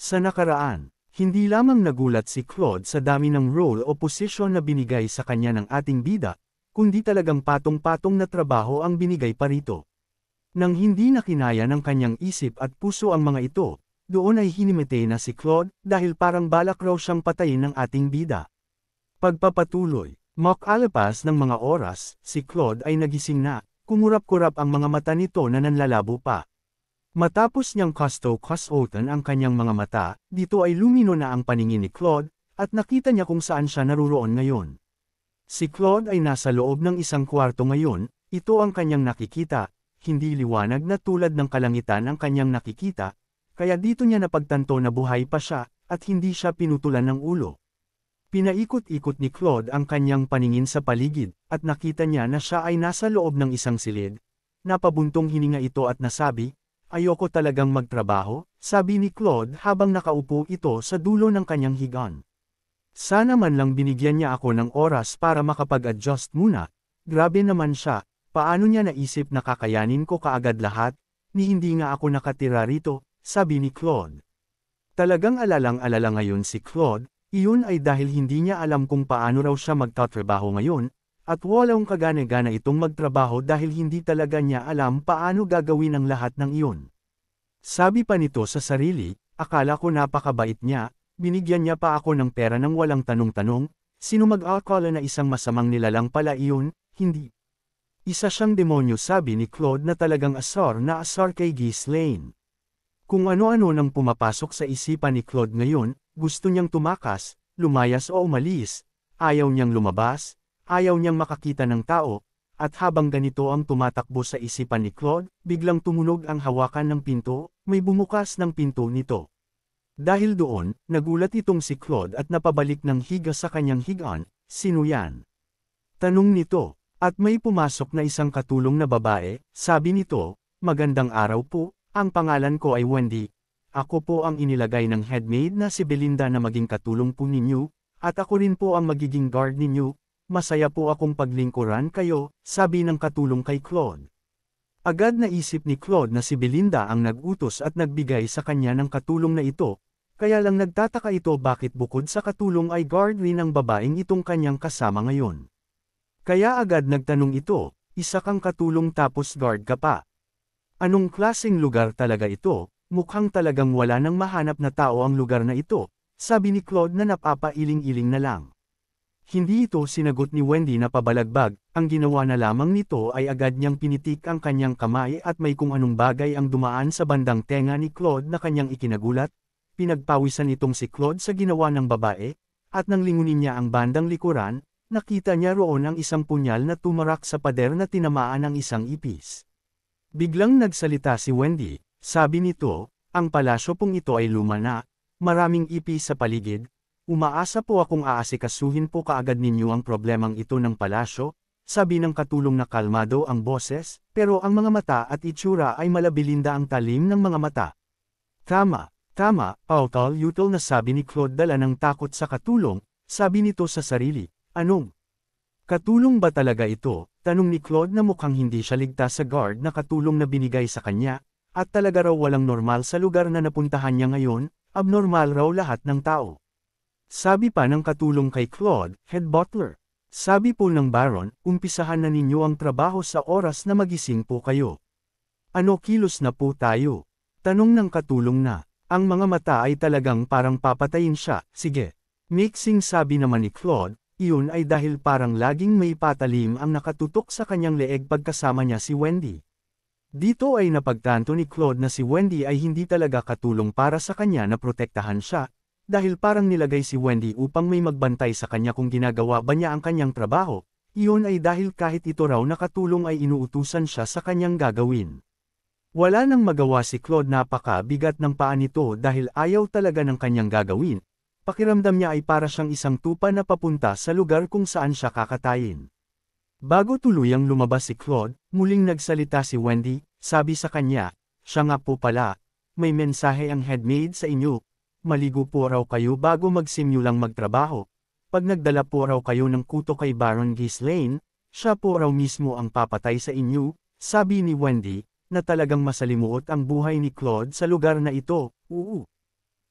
Sa nakaraan, hindi lamang nagulat si Claude sa dami ng role o posisyon na binigay sa kanya ng ating bida, kundi talagang patong-patong na trabaho ang binigay pa rito. Nang hindi na kinaya ng kanyang isip at puso ang mga ito, doon ay hinimete na si Claude dahil parang balak raw siyang patayin ng ating bida. Pagpapatuloy, makalipas ng mga oras, si Claude ay nagising na, kumurap-kurap ang mga mata nito na nanlalabo pa. Matapos niyang kasto-kastotan ang kanyang mga mata, dito ay lumino na ang paningin ni Claude, at nakita niya kung saan siya naruroon ngayon. Si Claude ay nasa loob ng isang kwarto ngayon, ito ang kanyang nakikita, hindi liwanag na tulad ng kalangitan ang kanyang nakikita, kaya dito niya napagtanto na buhay pa siya, at hindi siya pinutulan ng ulo. Pinaikot-ikot ni Claude ang kanyang paningin sa paligid, at nakita niya na siya ay nasa loob ng isang silid. Napabuntong hininga ito at nasabi, "Ayoko talagang magtrabaho," sabi ni Claude habang nakaupo ito sa dulo ng kanyang higaan. Sana man lang binigyan niya ako ng oras para makapag-adjust muna. Grabe naman siya, paano niya naisip na kakayanin ko kaagad lahat, ni hindi nga ako nakatira rito, sabi ni Claude. Talagang alalang-alala ngayon si Claude, iyon ay dahil hindi niya alam kung paano raw siya magtatrabaho ngayon, at walang kagana-gana itong magtrabaho dahil hindi talaga niya alam paano gagawin ang lahat ng iyon. Sabi pa nito sa sarili, akala ko napakabait niya, binigyan niya pa ako ng pera ng walang tanong-tanong, sino mag-akala na isang masamang nilalang pala iyon, hindi. Isa siyang demonyo, sabi ni Claude na talagang asar na asar kay Ghislaine. Kung ano-ano nang pumapasok sa isipan ni Claude ngayon, gusto niyang tumakas, lumayas o umalis, ayaw niyang lumabas, ayaw niyang makakita ng tao, at habang ganito ang tumatakbo sa isipan ni Claude, biglang tumunog ang hawakan ng pinto, may bumukas ng pinto nito. Dahil doon, nagulat itong si Claude at napabalik ng higa sa kanyang higaan, "Sino yan?" Tanong nito, at may pumasok na isang katulong na babae, sabi nito, "Magandang araw po, ang pangalan ko ay Wendy. Ako po ang inilagay ng headmaid na si Belinda na maging katulong po ninyo, at ako rin po ang magiging guard ninyo. Masaya po akong paglingkuran kayo," sabi ng katulong kay Claude. Agad naisip ni Claude na si Belinda ang nag-utos at nagbigay sa kanya ng katulong na ito, kaya lang nagtataka ito bakit bukod sa katulong ay guard rin ang babaeng itong kanyang kasama ngayon. Kaya agad nagtanong ito, "Isa kang katulong tapos guard ka pa? Anong klaseng lugar talaga ito? Mukhang talagang wala nang mahanap na tao ang lugar na ito," sabi ni Claude na napapailing-iling na lang. Hindi ito sinagot ni Wendy na pabalagbag, ang ginawa na lamang nito ay agad niyang pinitik ang kanyang kamay at may kung anong bagay ang dumaan sa bandang tenga ni Claude na kanyang ikinagulat, pinagpawisan itong si Claude sa ginawa ng babae, at nang lingunin niya ang bandang likuran, nakita niya roon ang isang punyal na tumarak sa pader na tinamaan ng isang ipis. Biglang nagsalita si Wendy, sabi nito, "Ang palasyo pong ito ay luma na, maraming ipis sa paligid. Umaasa po akong aasikasuhin po kaagad ninyo ang problemang ito ng palasyo," sabi ng katulong na kalmado ang boses, pero ang mga mata at itsura ay malabilinda ang talim ng mga mata. "Tama, tama, utol-utol," na sabi ni Claude dala ng takot sa katulong, sabi nito sa sarili, "Anong katulong ba talaga ito?" Tanong ni Claude na mukhang hindi siya ligtas sa guard na katulong na binigay sa kanya, at talaga raw walang normal sa lugar na napuntahan niya ngayon, abnormal raw lahat ng tao. Sabi pa ng katulong kay Claude, "Head butler, sabi po ng Baron, umpisahan na ninyo ang trabaho sa oras na magising po kayo. Ano kilos na po tayo?" Tanong ng katulong na. Ang mga mata ay talagang parang papatayin siya, "Sige." Mixing, sabi naman ni Claude, iyon ay dahil parang laging may patalim ang nakatutok sa kanyang leeg pagkasama niya si Wendy. Dito ay napagtanto ni Claude na si Wendy ay hindi talaga katulong para sa kanya na protektahan siya, dahil parang nilagay si Wendy upang may magbantay sa kanya kung ginagawa ba niya ang kanyang trabaho, iyon ay dahil kahit ito raw na katulong ay inuutusan siya sa kanyang gagawin. Wala nang magawa si Claude, napaka-bigat ng paa nito dahil ayaw talaga ng kanyang gagawin, pakiramdam niya ay para siyang isang tupa na papunta sa lugar kung saan siya kakatayin. Bago tuluyang lumabas si Claude, muling nagsalita si Wendy, sabi sa kanya, "Siya nga po pala, may mensahe ang headmaid sa inyo. Maligo po raw kayo bago magsimulang magtrabaho. Pag nagdala po raw kayo ng kuto kay Baron Ghislaine, siya po raw mismo ang papatay sa inyo," sabi ni Wendy, na talagang masalimuot ang buhay ni Claude sa lugar na ito.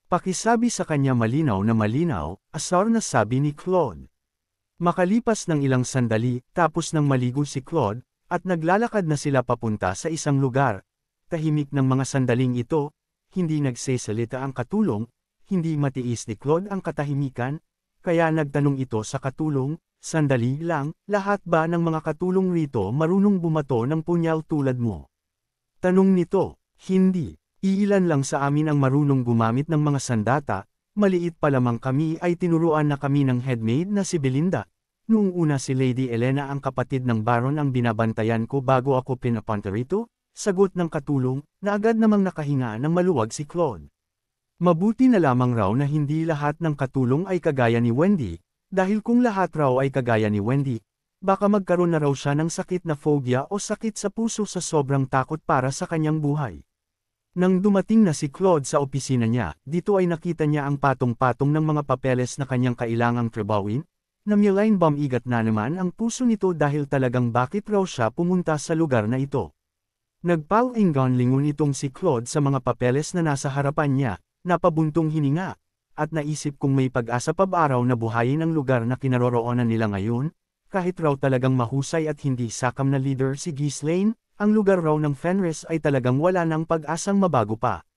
Pakisabi sa kanya malinaw na malinaw, asar na sabi ni Claude. Makalipas ng ilang sandali, tapos nang maligo si Claude, at naglalakad na sila papunta sa isang lugar. Tahimik ng mga sandaling ito, hindi nagsesalita ang katulong, hindi matiis ni Claude ang katahimikan, kaya nagtanong ito sa katulong, sandali lang, lahat ba ng mga katulong rito marunong bumato ng punyal tulad mo? Tanong nito, hindi. Iilan lang sa amin ang marunong gumamit ng mga sandata, maliit pa lamang kami ay tinuruan na kami ng headmaid na si Belinda. Noong una si Lady Elena ang kapatid ng Baron ang binabantayan ko bago ako pinapunta rito, sagot ng katulong, na agad namang nakahinga ng maluwag si Claude. Mabuti na lamang raw na hindi lahat ng katulong ay kagaya ni Wendy, dahil kung lahat raw ay kagaya ni Wendy, baka magkaroon na raw siya ng sakit na phobia o sakit sa puso sa sobrang takot para sa kanyang buhay. Nang dumating na si Claude sa opisina niya, dito ay nakita niya ang patong-patong ng mga papeles na kanyang kailangang trabawin, na Mylene bumigat na naman ang puso nito dahil talagang bakit raw siya pumunta sa lugar na ito. Nagpalingon lingon itong si Claude sa mga papeles na nasa harapan niya, napabuntong hininga, at naisip kung may pag-asa pa ba araw na buhayin ang lugar na kinaroroonan nila ngayon, kahit raw talagang mahusay at hindi sakam na leader si Ghislaine, ang lugar raw ng Fenris ay talagang wala ng pag-asang mabago pa.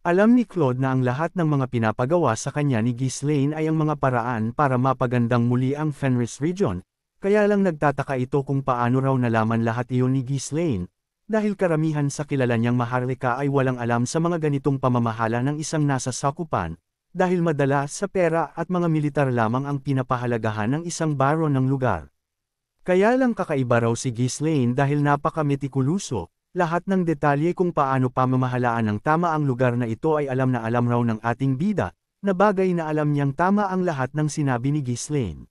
Alam ni Claude na ang lahat ng mga pinapagawa sa kanya ni Ghislaine ay ang mga paraan para mapagandang muli ang Fenris region, kaya lang nagtataka ito kung paano raw nalaman lahat iyon ni Ghislaine, dahil karamihan sa kilala niyang maharlika ay walang alam sa mga ganitong pamamahala ng isang nasa sakupan, dahil madalas sa pera at mga militar lamang ang pinapahalagahan ng isang baron ng lugar. Kaya lang kakaiba raw si Ghislaine dahil napaka-metikuluso, lahat ng detalye kung paano pamamahalaan ng tama ang lugar na ito ay alam na alam raw ng ating bida, na bagay na alam niyang tama ang lahat ng sinabi ni Ghislaine.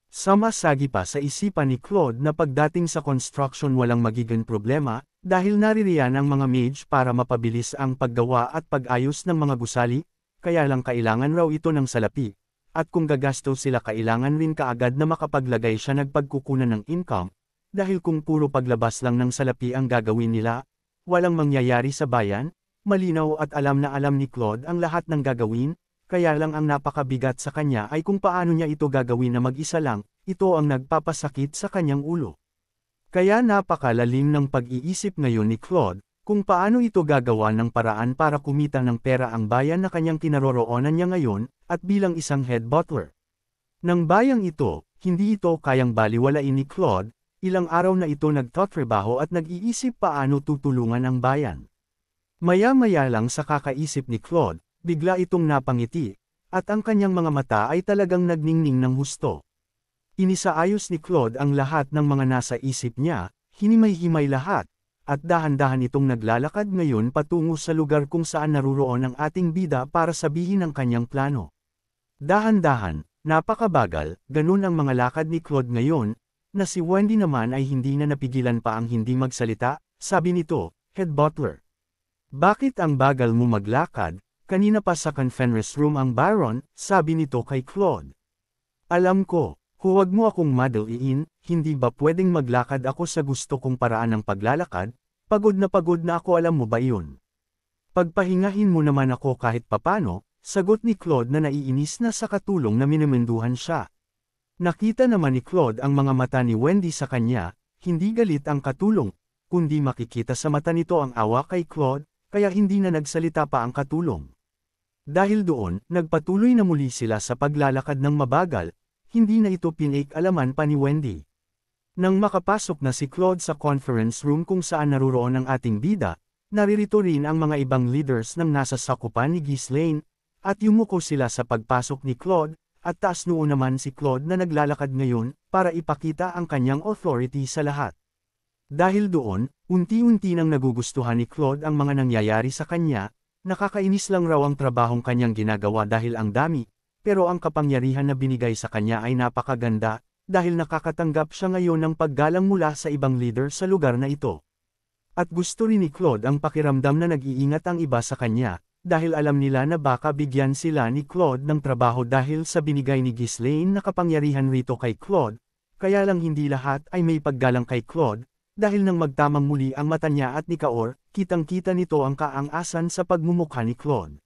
Samasagi pa sa isipan ni Claude na pagdating sa construction walang magiging problema, dahil naririyan ang mga mage para mapabilis ang paggawa at pag-ayos ng mga gusali, kaya lang kailangan raw ito ng salapi. At kung gagasto sila kailangan rin kaagad na makapaglagay siya nagpagkukunan ng income, dahil kung puro paglabas lang ng salapi ang gagawin nila, walang mangyayari sa bayan, malinaw at alam na alam ni Claude ang lahat ng gagawin, kaya lang ang napakabigat sa kanya ay kung paano niya ito gagawin na mag-isa lang, ito ang nagpapasakit sa kanyang ulo. Kaya napakalalim ng pag-iisip ngayon ni Claude, kung paano ito gagawa ng paraan para kumita ng pera ang bayan na kanyang kinaroroonan niya ngayon, at bilang isang head butler. Nang bayang ito, hindi ito kayang baliwalain ni Claude, ilang araw na ito nagtatrabaho at nag-iisip paano tutulungan ang bayan. Maya-maya lang sa kakaisip ni Claude, bigla itong napangiti, at ang kanyang mga mata ay talagang nagningning ng husto. Inisaayos ni Claude ang lahat ng mga nasa isip niya, hinimay-himay lahat, at dahan-dahan itong naglalakad ngayon patungo sa lugar kung saan naruroon ang ating bida para sabihin ang kanyang plano. Dahan-dahan, napakabagal, ganun ang mga lakad ni Claude ngayon, na si Wendy naman ay hindi na napigilan pa ang hindi magsalita, sabi nito, head butler. Bakit ang bagal mo maglakad, kanina pa sa conference room ang Baron, sabi nito kay Claude. Alam ko, huwag mo akong madaliin, hindi ba pwedeng maglakad ako sa gusto kong paraan ng paglalakad, pagod na ako alam mo ba iyon? Pagpahingahin mo naman ako kahit papano, sagot ni Claude na naiinis na sa katulong na minimenduhan siya. Nakita naman ni Claude ang mga mata ni Wendy sa kanya, hindi galit ang katulong, kundi makikita sa mata nito ang awa kay Claude, kaya hindi na nagsalita pa ang katulong. Dahil doon, nagpatuloy na muli sila sa paglalakad ng mabagal, hindi na ito pinag-alaman pa ni Wendy. Nang makapasok na si Claude sa conference room kung saan naruroon ang ating bida, naririto rin ang mga ibang leaders ng nasa sakupan ni Ghislaine, at yumuko sila sa pagpasok ni Claude, at taas noo naman si Claude na naglalakad ngayon, para ipakita ang kanyang authority sa lahat. Dahil doon, unti-unti nang nagugustuhan ni Claude ang mga nangyayari sa kanya, nakakainis lang raw ang trabahong kanyang ginagawa dahil ang dami, pero ang kapangyarihan na binigay sa kanya ay napakaganda, dahil nakakatanggap siya ngayon ng paggalang mula sa ibang leader sa lugar na ito. At gusto rin ni Claude ang pakiramdam na nag-iingat ang iba sa kanya, dahil alam nila na baka bigyan sila ni Claude ng trabaho dahil sa binigay ni Ghislaine na kapangyarihan rito kay Claude, kaya lang hindi lahat ay may paggalang kay Claude, dahil nang magtamang muli ang mata niya at ni Kaor, kitang-kita nito ang kaang-asan sa pagmumukha ni Claude.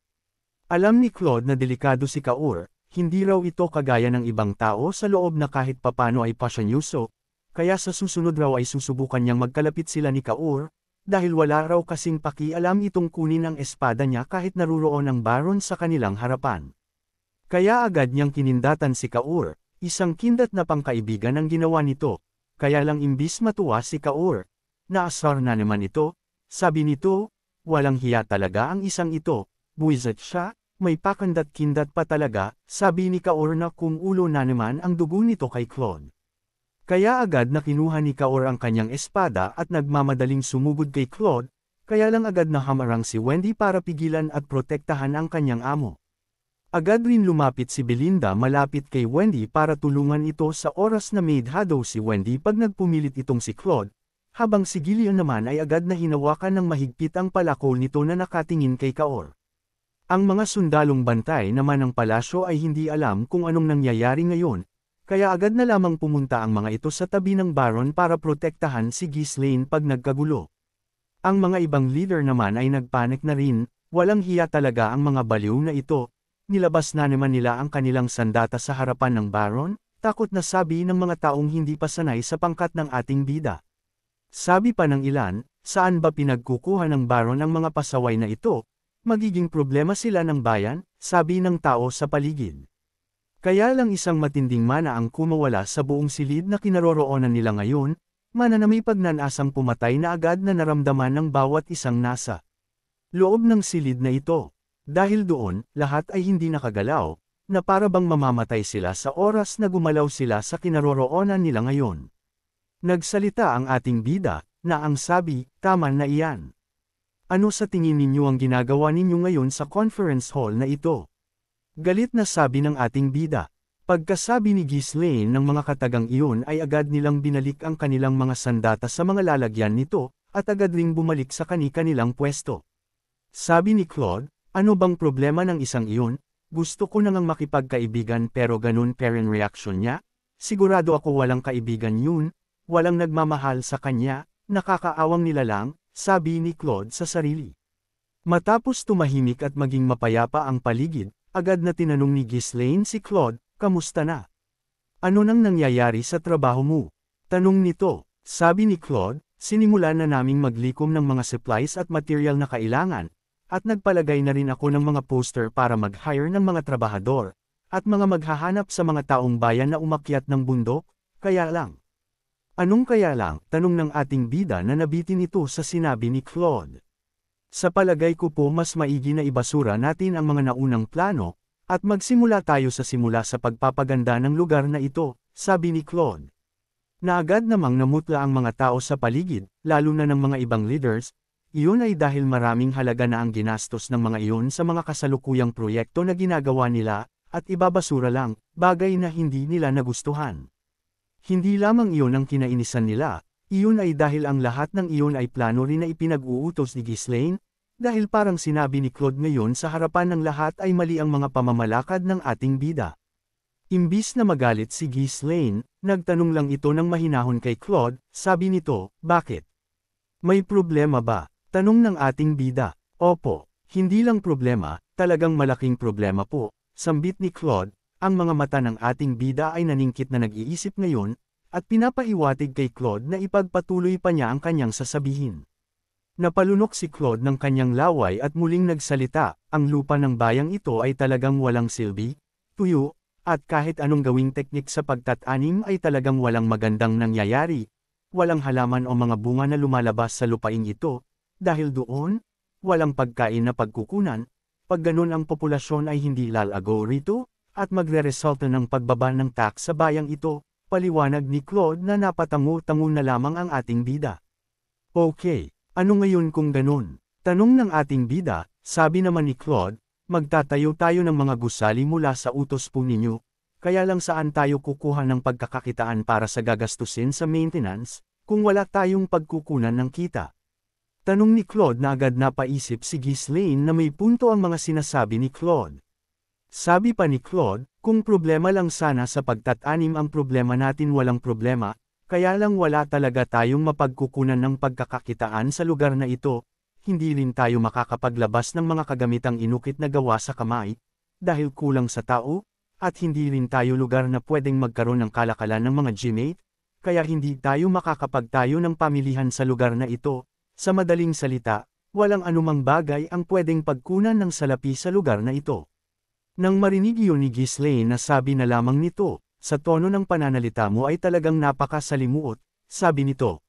Alam ni Claude na delikado si Kaur, hindi raw ito kagaya ng ibang tao sa loob na kahit papano ay pasyonyuso, kaya sa susunod raw ay susubukan niyang magkalapit sila ni Kaur, dahil wala raw kasing pakialam itong kunin ang espada niya kahit naruroon ang Baron sa kanilang harapan. Kaya agad niyang kinindatan si Kaur, isang kindat na pangkaibigan ang ginawa nito, kaya lang imbis matuwa si Kaur. Naasar na naman ito, sabi nito, walang hiya talaga ang isang ito, buwisit siya, may pakandat-kindat pa talaga, sabi ni Kaur na kumulo na naman ang dugo nito kay Claude. Kaya agad na kinuha ni Kaur ang kanyang espada at nagmamadaling sumugod kay Claude, kaya lang agad na hamarang si Wendy para pigilan at protektahan ang kanyang amo. Agad rin lumapit si Belinda malapit kay Wendy para tulungan ito sa oras na maid hadaw si Wendy pag nagpumilit itong si Claude, habang si Gillian naman ay agad na hinawakan ng mahigpit ang palakol nito na nakatingin kay Kaur. Ang mga sundalong bantay naman ng palasyo ay hindi alam kung anong nangyayari ngayon, kaya agad na lamang pumunta ang mga ito sa tabi ng Baron para protektahan si Ghislaine pag nagkagulo. Ang mga ibang leader naman ay nagpanik na rin, walang hiya talaga ang mga baliw na ito, nilabas na naman nila ang kanilang sandata sa harapan ng Baron, takot na sabi ng mga taong hindi pa sanay sa pangkat ng ating bida. Sabi pa ng ilan, saan ba pinagkukuha ng Baron ang mga pasaway na ito? Magiging problema sila ng bayan, sabi ng tao sa paligid. Kaya lang isang matinding mana ang kumawala sa buong silid na kinaroroonan nila ngayon, mana na may pagnanasang pumatay na agad na naramdaman ng bawat isang nasa loob ng silid na ito. Dahil doon, lahat ay hindi nakagalaw, na para bang mamamatay sila sa oras na gumalaw sila sa kinaroroonan nila ngayon. Nagsalita ang ating bida, na ang sabi, tama na iyan. Ano sa tingin ninyo ang ginagawa ninyo ngayon sa conference hall na ito? Galit na sabi ng ating bida. Pagkasabi ni Ghislaine ng mga katagang iyon ay agad nilang binalik ang kanilang mga sandata sa mga lalagyan nito, at agad ring bumalik sa kani-kanilang pwesto. Sabi ni Claude, ano bang problema ng isang iyon? Gusto ko nang makipagkaibigan pero ganun parent reaction niya? Sigurado ako walang kaibigan yun, walang nagmamahal sa kanya, nakakaawang nila lang, sabi ni Claude sa sarili. Matapos tumahimik at maging mapayapa ang paligid, agad na tinanong ni Ghislaine si Claude, kamusta na? Ano nang nangyayari sa trabaho mo? Tanong nito, sabi ni Claude, sinimulan na naming maglikom ng mga supplies at material na kailangan, at nagpalagay na rin ako ng mga poster para mag-hire ng mga trabahador, at mga maghahanap sa mga taong bayan na umakyat ng bundok, kaya lang. Anong kaya lang, tanong ng ating bida na nabitin ito sa sinabi ni Claude. Sa palagay ko po mas maigi na ibasura natin ang mga naunang plano, at magsimula tayo sa simula sa pagpapaganda ng lugar na ito, sabi ni Claude. Na agad namang namutla ang mga tao sa paligid, lalo na ng mga ibang leaders, iyon ay dahil maraming halaga na ang ginastos ng mga iyon sa mga kasalukuyang proyekto na ginagawa nila, at ibabasura lang, bagay na hindi nila nagustuhan. Hindi lamang iyon ang kinainisan nila, iyon ay dahil ang lahat ng iyon ay plano rin na ipinag-uutos ni Ghislaine, dahil parang sinabi ni Claude ngayon sa harapan ng lahat ay mali ang mga pamamalakad ng ating bida. Imbis na magalit si Ghislaine, nagtanong lang ito ng mahinahon kay Claude, sabi nito, bakit? May problema ba? Tanong ng ating bida. Opo, hindi lang problema, talagang malaking problema po, sambit ni Claude. Ang mga mata ng ating bida ay naningkit na nag-iisip ngayon, at pinapaiwatig kay Claude na ipagpatuloy pa niya ang kanyang sasabihin. Napalunok si Claude ng kanyang laway at muling nagsalita, ang lupa ng bayang ito ay talagang walang silbi, tuyo, at kahit anong gawing teknik sa pagtatanim ay talagang walang magandang nangyayari, walang halaman o mga bunga na lumalabas sa lupaing ito, dahil doon, walang pagkain na pagkukunan, pag ganun ang populasyon ay hindi lalago rito, at magre-resulta ng pagbaba ng tax sa bayang ito, paliwanag ni Claude na napatango-tango na lamang ang ating bida. Okay, ano ngayon kung ganun? Tanong ng ating bida, sabi naman ni Claude, magtatayo tayo ng mga gusali mula sa utos po ninyo, kaya lang saan tayo kukuha ng pagkakakitaan para sa gagastusin sa maintenance, kung wala tayong pagkukunan ng kita. Tanong ni Claude na agad napaisip si Ghislaine na may punto ang mga sinasabi ni Claude. Sabi pa ni Claude, kung problema lang sana sa pagtatanim ang problema natin walang problema, kaya lang wala talaga tayong mapagkukunan ng pagkakakitaan sa lugar na ito, hindi rin tayo makakapaglabas ng mga kagamitang inukit na gawa sa kamay, dahil kulang sa tao, at hindi rin tayo lugar na pwedeng magkaroon ng kalakalan ng mga gymnate, kaya hindi tayo makakapagtayo ng pamilihan sa lugar na ito. Sa madaling salita, walang anumang bagay ang pwedeng pagkunan ng salapi sa lugar na ito. Nang marinig iyon ni Ghislaine na sabi na lamang nito, sa tono ng pananalita mo ay talagang napakasalimuot, sabi nito.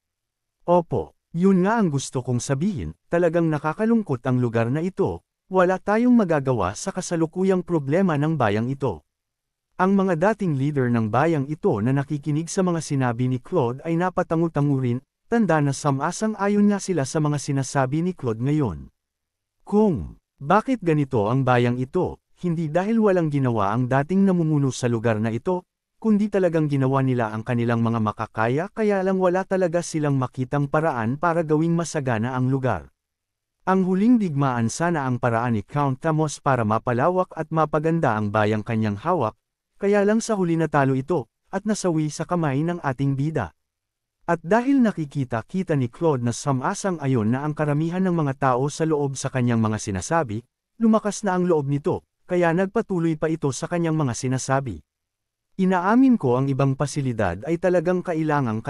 Opo, yun nga ang gusto kong sabihin, talagang nakakalungkot ang lugar na ito, wala tayong magagawa sa kasalukuyang problema ng bayang ito. Ang mga dating leader ng bayang ito na nakikinig sa mga sinabi ni Claude ay napatangu-tangu rin, tanda na ayon nga sila sa mga sinasabi ni Claude ngayon. Bakit ganito ang bayang ito, hindi dahil walang ginawa ang dating namumuno sa lugar na ito, kundi talagang ginawa nila ang kanilang mga makakaya kaya lang wala talaga silang makitang paraan para gawing masagana ang lugar. Ang huling digmaan sana ang paraan ni Count Tamos para mapalawak at mapaganda ang bayang kanyang hawak, kaya lang sa huli natalo ito, at nasawi sa kamay ng ating bida. At dahil nakikita-kita ni Claude na ayon na ang karamihan ng mga tao sa loob sa kanyang mga sinasabi, lumakas na ang loob nito, kaya nagpatuloy pa ito sa kanyang mga sinasabi. Inaamin ko ang ibang pasilidad ay talagang kailangan.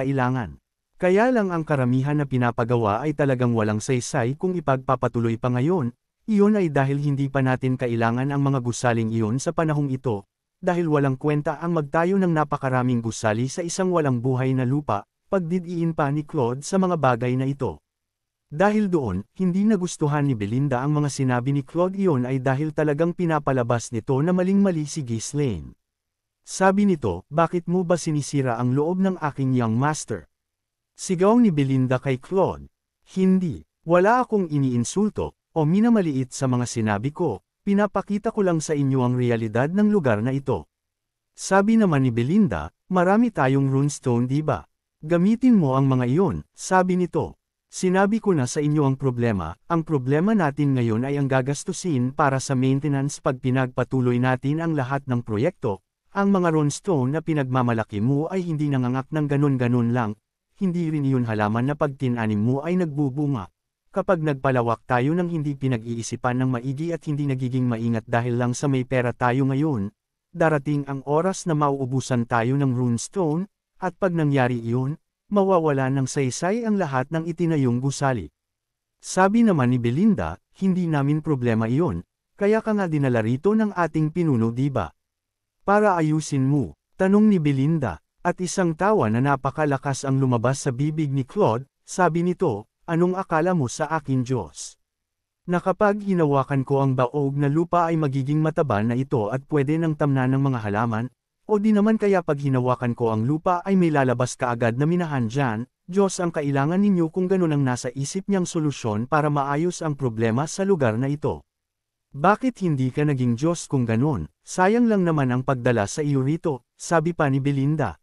Kaya lang ang karamihan na pinapagawa ay talagang walang saysay kung ipagpapatuloy pa ngayon, iyon ay dahil hindi pa natin kailangan ang mga gusaling iyon sa panahong ito, dahil walang kwenta ang magtayo ng napakaraming gusali sa isang walang buhay na lupa, pagdidiin pa ni Claude sa mga bagay na ito. Dahil doon, hindi nagustuhan ni Belinda ang mga sinabi ni Claude iyon ay dahil talagang pinapalabas nito na maling-mali si Ghislaine. Sabi nito, bakit mo ba sinisira ang loob ng aking young master? Sigaw ni Belinda kay Claude. Hindi, wala akong iniinsulto, o minamaliit sa mga sinabi ko, pinapakita ko lang sa inyo ang realidad ng lugar na ito. Sabi naman ni Belinda, marami tayong runestone diba? Gamitin mo ang mga iyon, sabi nito. Sinabi ko na sa inyo ang problema natin ngayon ay ang gagastusin para sa maintenance pag pinagpatuloy natin ang lahat ng proyekto. Ang mga runestone na pinagmamalaki mo ay hindi nangangak ng ganun-ganun lang, hindi rin iyon halaman na pag tinanim mo ay nagbubunga. Kapag nagpalawak tayo ng hindi pinag-iisipan ng maigi at hindi nagiging maingat dahil lang sa may pera tayo ngayon, darating ang oras na mauubusan tayo ng runestone, at pag nangyari iyon, mawawala ng saysay ang lahat ng itinayong gusali. Sabi naman ni Belinda, hindi namin problema iyon, kaya ka nga dinala rito ng ating pinuno diba? Para ayusin mo, tanong ni Belinda, at isang tawa na napakalakas ang lumabas sa bibig ni Claude, sabi nito, anong akala mo sa akin Diyos? Na kapag hinawakan ko ang baog na lupa ay magiging mataba na ito at pwede nang tamnan ng mga halaman, o di naman kaya pag hinawakan ko ang lupa ay may lalabas kaagad na minahan dyan, Diyos ang kailangan ninyo kung ganun ang nasa isip niyang solusyon para maayos ang problema sa lugar na ito. Bakit hindi ka naging Diyos kung ganun? Sayang lang naman ang pagdala sa iyo rito, sabi pa ni Belinda.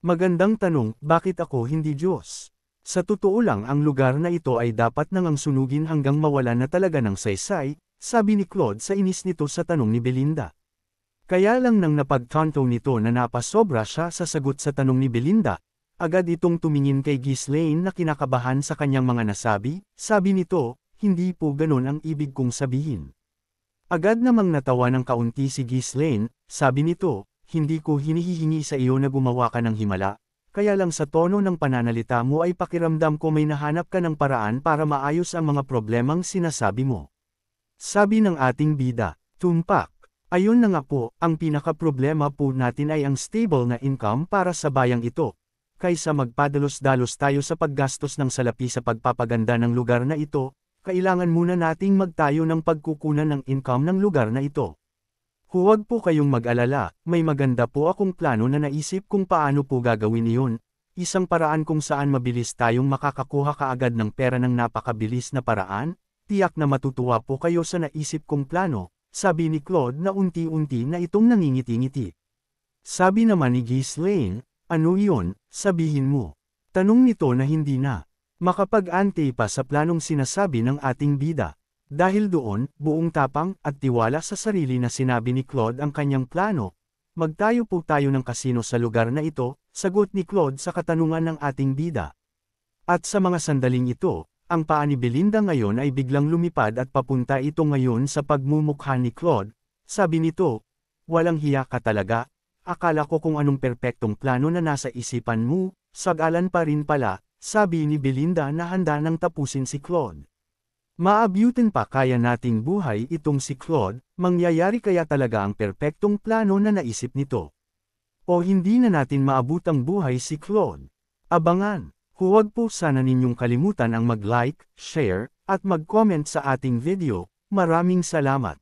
Magandang tanong, bakit ako hindi Diyos? Sa totoo lang ang lugar na ito ay dapat nang sunugin hanggang mawala na talaga ng saysay, sabi ni Claude sa inis nito sa tanong ni Belinda. Kaya lang nang napagtanto nito na napasobra siya sa sagot sa tanong ni Belinda, agad itong tumingin kay Ghislaine na kinakabahan sa kanyang mga nasabi, sabi nito, hindi po ganun ang ibig kong sabihin. Agad namang natawa ng kaunti si Ghislaine, sabi nito, hindi ko hinihihingi sa iyo na gumawa ka ng himala, kaya lang sa tono ng pananalita mo ay pakiramdam ko may nahanap ka ng paraan para maayos ang mga problemang sinasabi mo. Sabi ng ating bida, tumpak. Ayun na nga po, ang pinaka-problema po natin ay ang stable na income para sa bayang ito. Kaysa magpadalos-dalos tayo sa paggastos ng salapi sa pagpapaganda ng lugar na ito, kailangan muna nating magtayo ng pagkukunan ng income ng lugar na ito. Huwag po kayong mag-alala, may maganda po akong plano na naisip kung paano po gagawin iyon. Isang paraan kung saan mabilis tayong makakakuha kaagad ng pera ng napakabilis na paraan, tiyak na matutuwa po kayo sa naisip kong plano. Sabi ni Claude na unti-unti na itong nangingiti-ngiti. Sabi naman ni Ghislaine, ano iyon, sabihin mo. Tanong nito na hindi na makapag-ante pa sa planong sinasabi ng ating bida. Dahil doon, buong tapang at tiwala sa sarili na sinabi ni Claude ang kanyang plano. Magtayo po tayo ng kasino sa lugar na ito, sagot ni Claude sa katanungan ng ating bida. At sa mga sandaling ito, Ang paa ni Belinda ngayon ay biglang lumipad at papunta ito ngayon sa pagmumukha ni Claude. Sabi nito, "Walang hiya ka talaga, akala ko kung anong perpektong plano na nasa isipan mo, sagalan pa rin pala," sabi ni Belinda na handa nang tapusin si Claude. Maabutin pa kaya nating buhay itong si Claude, mangyayari kaya talaga ang perpektong plano na naisip nito? O hindi na natin maabutang buhay si Claude? Abangan! Huwag po sana ninyong kalimutan ang mag-like, share, at mag-comment sa ating video. Maraming salamat!